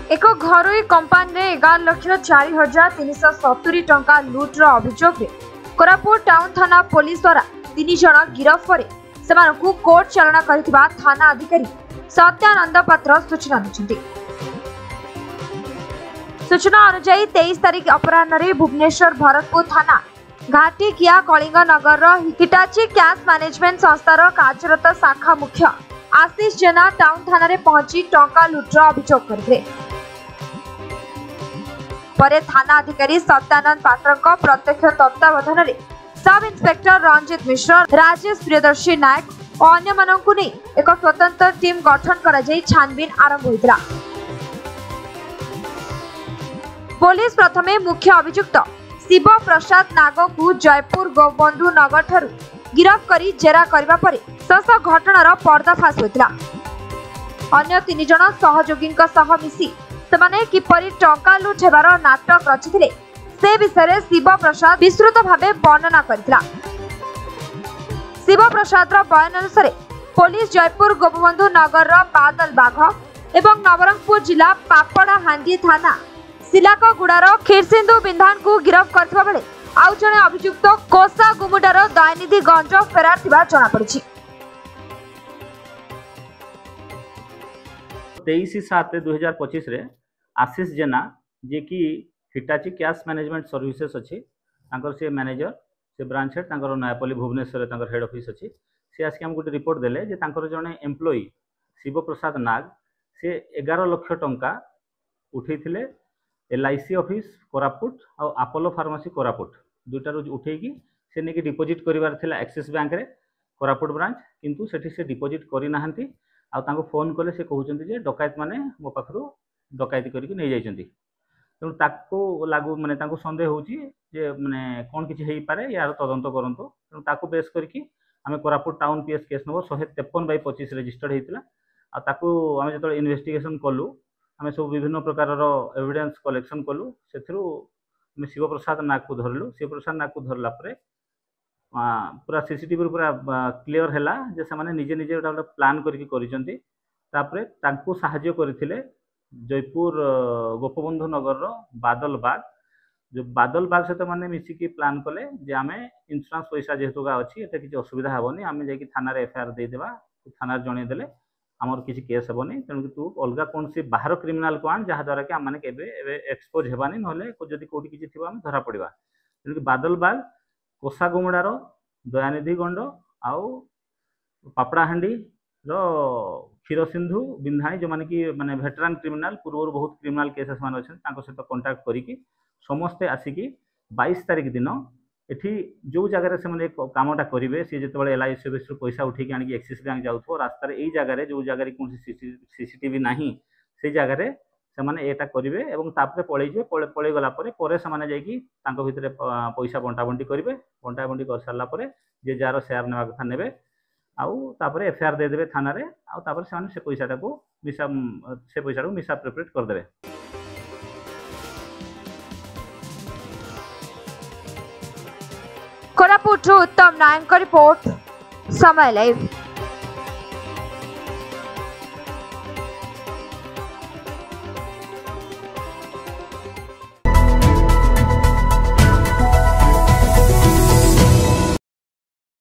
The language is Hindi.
एक घरोई कंपानी रे 11,04,370 टंका लुट्र अभियोग रे कोरापुट टाउन थाना पुलिस द्वारा 3 जन गिरफ पर सेमानकु कोर्ट चालाण करथिबा थाना अधिकारी सत्यानंद पात्र सूचना दैछन्ति। सूचना अनुसार 23 तारिख अपराह्न रे भुवनेश्वर भरतपुर थाना घाटी किया कलिंग नगर हिटाची कैश मैनेजमेंट संस्थार कार्यरत शाखा मुख्य आशीष जेना टाउन थाना रे पहुंची टंका लुट्र अभियोग करथिले। परे थाना अधिकारी सत्यानंद पात्र प्रत्यक्ष तत्वावधान में सब इन्स्पेक्टर रंजित मिश्र, राजेश प्रियदर्शी नायक और अन्य माननकु नै एक स्वतंत्र टीम गठन करा जाय छानबीन आरंभ होइतला। पुलिस प्रथमे मुख्य अभियुक्त शिव प्रसाद नाग को जयपुर गोबंधु नगर ठारू गिरफ करी जेरा करबा परे सस घटनार पर्दाफाश होइतला। अन्य 3 जन सहयोगी मिसी सेमाने किपरि टंका लुट हेबार नाटक रचिथिले से विषय शिव प्रसाद विस्तृत भावे वर्णना करथिला। शिव प्रसाद बयान अनुसार पुलिस जयपुर गोपबंधु नगर बादल बाघ एवं नवरंगपुर जिला पापड़ाहांडी थाना सिलाकगुड़ार खीरसिंधु बिंधान को गिरफ करथिबा बेले आउ जणे अभियुक्त कोसा गुमुडार दयानिधि गंज फेरार थिबा जणा पड़िछि। 23/7/2025 रे आशीष जेना जे कि हिटाची कैश मैनेजमेंट सर्विसेस अच्छी से मैनेजर से branch head Nayapalli Bhubaneswar head office अच्छी सी आसिक आम गोटे रिपोर्ट देले जे जड़े एम्प्लॉई शिव प्रसाद नाग से 11 लाख टंका उठे LIC ऑफिस कोरापुट और अपोलो फार्मेसी कोरापुट दुईटार उठेकी से नहीं डिपोजिट कर एक्सिस बैंक रे कोरापुट ब्रांच किंतु सेठी से डिपोजिट करना आउ फोन कले से कहते डकायत माने मो पाखरु डकायती करके नहीं जाइछन्ती। तेणु ताको लागू माने ताको संदेह होची जे माने कौन किछि हेई पारे यार तदंत करंतो। तेणु ताको बेस करके आमे Koraput town PS case number 153/25 registered हेतिला। आ ताको आमे जतो इन्वेस्टिगेशन कलु आमे सब विभिन्न प्रकार रो एविडेंस कलेक्शन कलु सेथरु आमे शिव प्रसाद नाग को धरलु। शिव प्रसाद नाग को धरला परे पूरा CCTV पूरा क्लियर हैला जे से माने निजे निजे गोटे प्लान करके करिसंती। तापरे तांको सहाय्य करथिले जयपुर गोपबंधु नगर बादल बाग जो बादल बाग सहित मैंने मिसिकी प्लान कले जे आमे इंश्योरेंस पैसा जेहेतु अच्छी एटा किसी असुविधा हेनी आमे जाकि थाना FIR देदेबा थाना जनईदेले आमर किसी केस हेनी। तेणु तू अलग कौन सी बाहर क्रिमिनाल को आन जहाँद्वारा कि आम एक्सपोज हेबानी ना जदि कौटी किसी थी आम धरा पड़ा। तेणुक बादल बाग कोसा गुमुड़ार दयानिधि गंड आउ पापड़ाहांडी क्षीरसिंधु बिंधाणी जो माने कि माने वेटरान क्रिमिनाल पूर्व बहुत क्रिमिनाल केसेस मान अच्छे सहित कंटाक्ट करिकी समस्ते आसिकी 22 तारिख दिन एठी जो जगह से कामटा करेंगे सी जो LIC ऑफिस पैसा उठेकी आनिक एक्सिस बैंक जाऊँ रास्तार यही जगह जो जगह कौन CCTV ना से जगह से मैंने एटा करेंगे और तापर पलैजे पलै गलापर से भितर पैसा बंटा बंटी करेंगे बंटा बंटी कर सारापर जे जार शेयर नेवा कथा ने आउ तापर FIR देदेवे थाना रे आउ तापर से पैसाटा को मिसअप्रोप्रिएट करदेवे। कोरापुट उत्तम नायक रिपोर्ट समय लाइव।